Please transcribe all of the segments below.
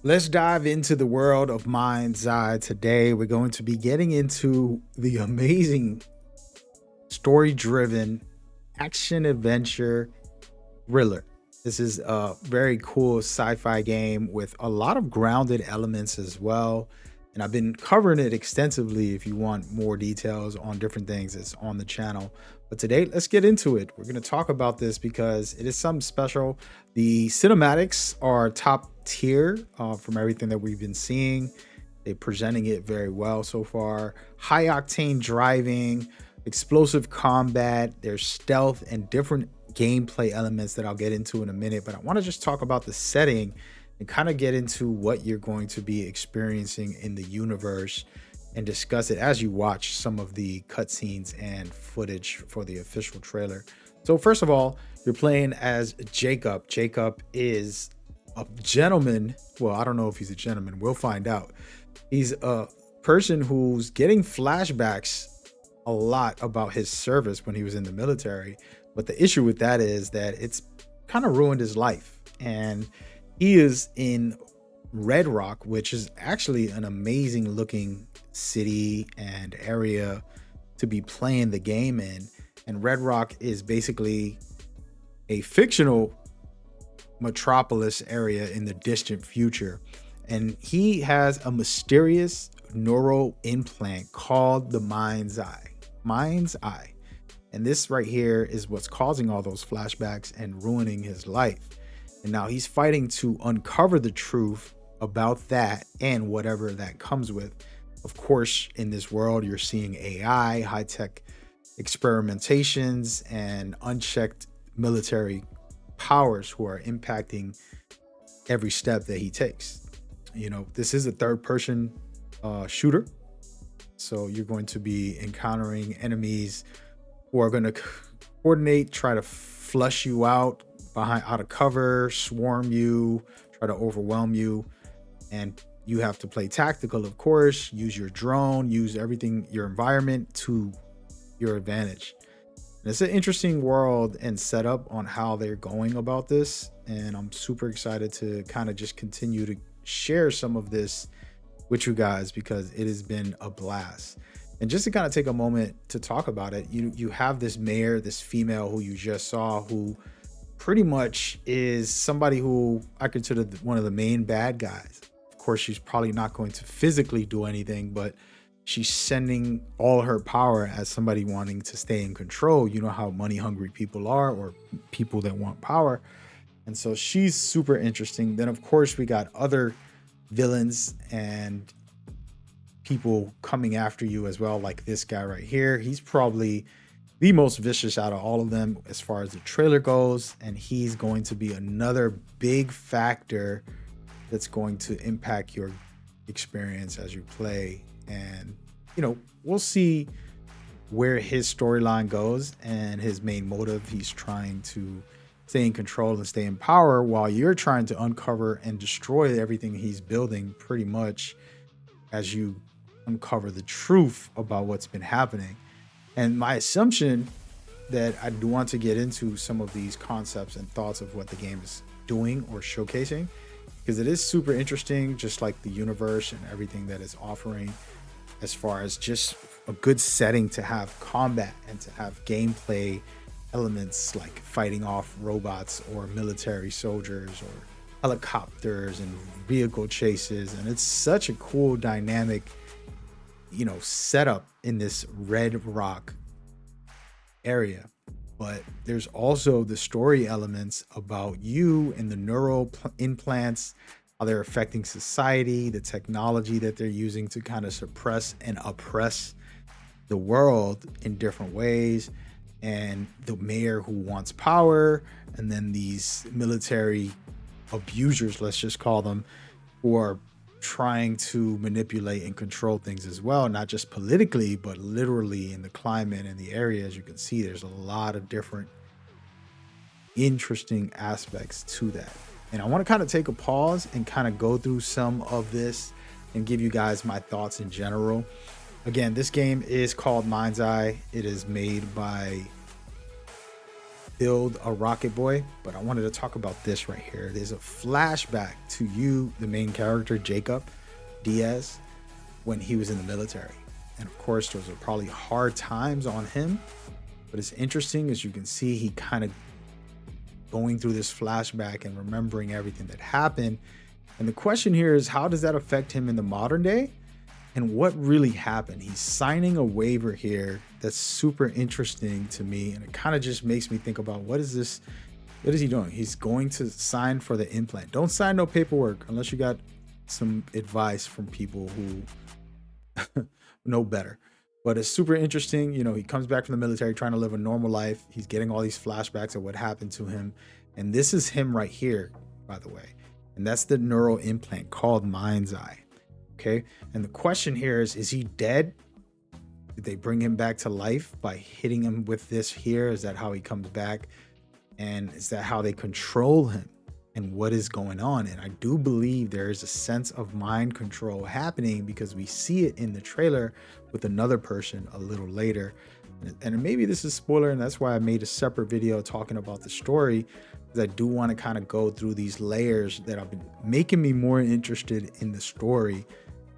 Let's dive into the world of MindsEye today. We're going to be getting into the amazing story driven action adventure thriller. This is a very cool sci fi game with a lot of grounded elements as well. And I've been covering it extensively. If you want more details on different things, it's on the channel. But today, let's get into it. We're going to talk about this because it is something special. The cinematics are top tier from everything that we've been seeing. They're presenting it very well so far. High octane driving, explosive combat, there's stealth and different gameplay elements that I'll get into in a minute. But I want to just talk about the setting and kind of get into what you're going to be experiencing in the universe and discuss it as you watch some of the cutscenes and footage for the official trailer. So, first of all, you're playing as Jacob. Jacob is a gentleman. Well, I don't know if he's a gentleman. We'll find out. He's a person who's getting flashbacks a lot about his service when he was in the military. But the issue with that is that it's kind of ruined his life. And he is in Red Rock, which is actually an amazing looking city and area to be playing the game in. And Red Rock is basically a fictional metropolis area in the distant future. And he has a mysterious neural implant called the Mind's Eye. Mind's Eye. And this right here is what's causing all those flashbacks and ruining his life. And now he's fighting to uncover the truth about that and whatever that comes with. Of course, in this world, you're seeing AI, high-tech experimentations, and unchecked military powers who are impacting every step that he takes. You know, this is a third-person shooter. So you're going to be encountering enemies who are going to coordinate, try to flush you out of cover, swarm you, try to overwhelm you. And you have to play tactical, of course, use your drone, use everything, your environment to your advantage. And it's an interesting world and setup on how they're going about this. And I'm super excited to kind of just continue to share some of this with you guys because it has been a blast. And just to kind of take a moment to talk about it, you have this mayor, this female who you just saw, who pretty much is somebody who I consider one of the main bad guys. Of course, she's probably not going to physically do anything, but she's sending all her power as somebody wanting to stay in control. You know how money hungry people are, or people that want power. And so she's super interesting. Then, of course, we got other villains and people coming after you as well, like this guy right here. He's probably the most vicious out of all of them as far as the trailer goes, and he's going to be another big factor that's going to impact your experience as you play. And we'll see where his storyline goes and his main motive. He's trying to stay in control and stay in power while you're trying to uncover and destroy everything he's building, pretty much as you uncover the truth about what's been happening. And my assumption that I do want to get into some of these concepts and thoughts of what the game is doing or showcasing, because it is super interesting, just like the universe and everything that it's offering, as far as just a good setting to have combat and to have gameplay elements like fighting off robots or military soldiers or helicopters and vehicle chases. And it's such a cool dynamic setup in this Red Rock area. But there's also the story elements about you and the neural implants, how they're affecting society, the technology that they're using to kind of suppress and oppress the world in different ways, and the mayor who wants power, and then these military abusers, let's just call them, who are trying to manipulate and control things as well, not just politically, but literally in the climate and the area. As you can see, there's a lot of different interesting aspects to that. And I want to kind of take a pause and kind of go through some of this and give you guys my thoughts in general. Again, this game is called MindsEye. It is made by build a rocket boy, but I wanted to talk about this right here. There's a flashback to you, the main character, Jacob Diaz, when he was in the military. And of course, those are probably hard times on him, but it's interesting. As you can see, he kind of going through this flashback and remembering everything that happened. And the question here is, how does that affect him in the modern day? And what really happened? He's signing a waiver here that's super interesting to me. And it kind of just makes me think about, what is this? What is he doing? He's going to sign for the implant. Don't sign no paperwork unless you got some advice from people who know better. But it's super interesting. You know, he comes back from the military trying to live a normal life. He's getting all these flashbacks of what happened to him. And this is him right here, by the way. And that's the neural implant called MindsEye. Okay. And the question here is he dead? Did they bring him back to life by hitting him with this here? Is that how he comes back? And is that how they control him? And what is going on? And I do believe there is a sense of mind control happening, because we see it in the trailer with another person a little later. And maybe this is spoiler, and that's why I made a separate video talking about the story, because I do want to kind of go through these layers that have been making me more interested in the story.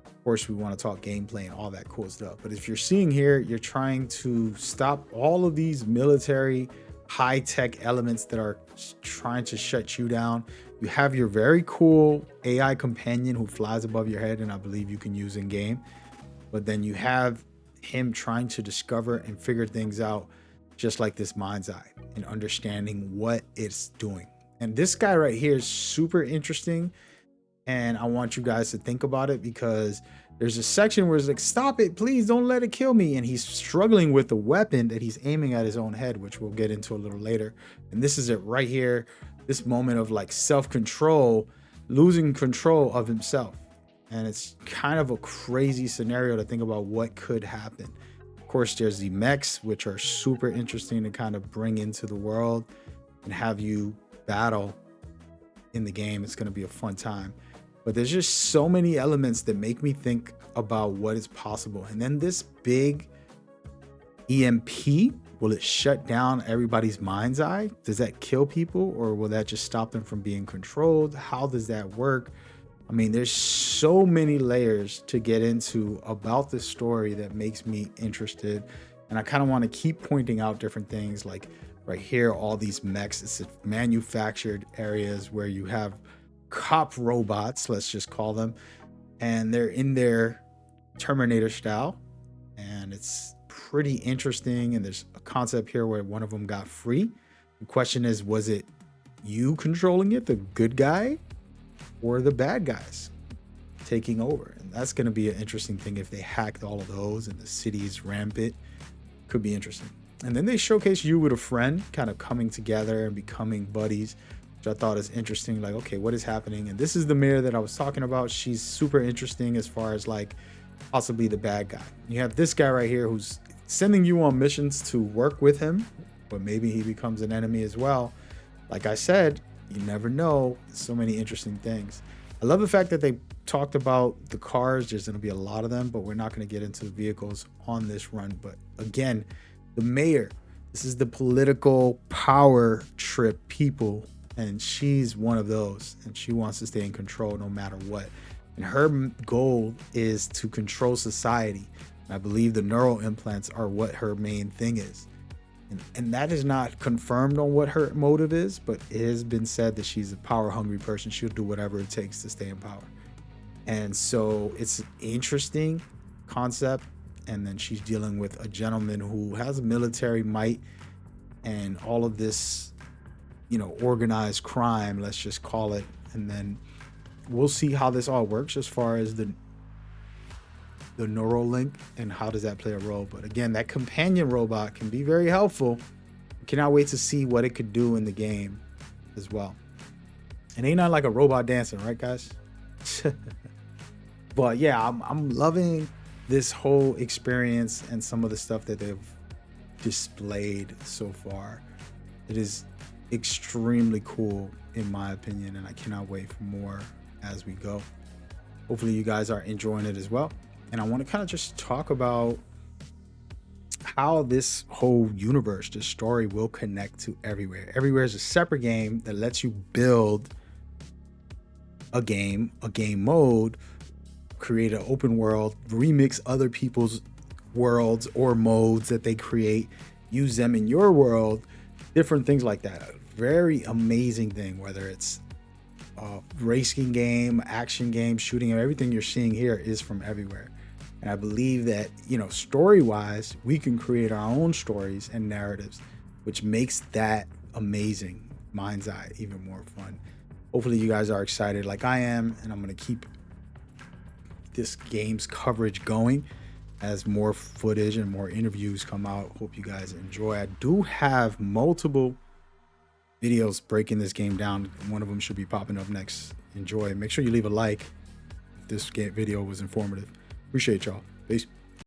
Of course, we want to talk gameplay and all that cool stuff. But if you're seeing here, you're trying to stop all of these military high-tech elements that are trying to shut you down. You have your very cool AI companion who flies above your head, and I believe you can use in game. But then you have him trying to discover and figure things out, just like this MindsEye, and understanding what it's doing. And this guy right here is super interesting, and I want you guys to think about it, because there's a section where it's like, stop it, please don't let it kill me. And he's struggling with the weapon that he's aiming at his own head, which we'll get into a little later. And this is it right here, this moment of like self-control, losing control of himself. And it's kind of a crazy scenario to think about what could happen. Of course, there's the mechs, which are super interesting to kind of bring into the world and have you battle in the game. It's going to be a fun time. But there's just so many elements that make me think about what is possible. And then this big EMP, will it shut down everybody's MindsEye? Does that kill people, or will that just stop them from being controlled? How does that work? I mean, there's so many layers to get into about this story that makes me interested. And I kind of want to keep pointing out different things, like right here, all these mechs. It's manufactured areas where you have cop robots, let's just call them, and they're in their Terminator style, and it's pretty interesting. And there's a concept here where one of them got free. The question is, was it you controlling it, the good guy, or the bad guys taking over? And that's going to be an interesting thing if they hacked all of those and the city's rampant. Could be interesting. And then they showcase you with a friend kind of coming together and becoming buddies, which I thought is interesting. Like, okay, what is happening? And this is the mirror that I was talking about. She's super interesting as far as like possibly the bad guy. You have this guy right here who's sending you on missions to work with him, but maybe he becomes an enemy as well. Like I said, you never know. So many interesting things. I love the fact that they talked about the cars. There's going to be a lot of them, but we're not going to get into the vehicles on this run. But again, the mayor, this is the political power trip people, and she's one of those, and she wants to stay in control no matter what. And her goal is to control society. And I believe the neural implants are what her main thing is. And that is not confirmed on what her motive is, but it has been said that she's a power hungry person. She'll do whatever it takes to stay in power. And so it's an interesting concept. And then she's dealing with a gentleman who has military might and all of this, you know, organized crime, let's just call it. And then we'll see how this all works as far as the neural link and how does that play a role. But again, that companion robot can be very helpful. I cannot wait to see what it could do in the game as well. And ain't not like a robot dancing, right, guys? But yeah, I'm loving this whole experience and some of the stuff that they've displayed so far. It is extremely cool in my opinion, and I cannot wait for more as we go. Hopefully you guys are enjoying it as well. And I want to kind of just talk about how this whole universe, this story will connect to Everywhere. Everywhere is a separate game that lets you build a game mode, create an open world, remix other people's worlds or modes that they create, use them in your world, different things like that. A very amazing thing, whether it's a racing game, action game, shooting, everything you're seeing here is from Everywhere. And I believe that, you know, story-wise, we can create our own stories and narratives, which makes that amazing MindsEye even more fun. Hopefully you guys are excited like I am, and I'm going to keep this game's coverage going as more footage and more interviews come out. Hope you guys enjoy. I do have multiple videos breaking this game down. One of them should be popping up next. Enjoy. Make sure you leave a like if this video was informative. Appreciate y'all. Peace.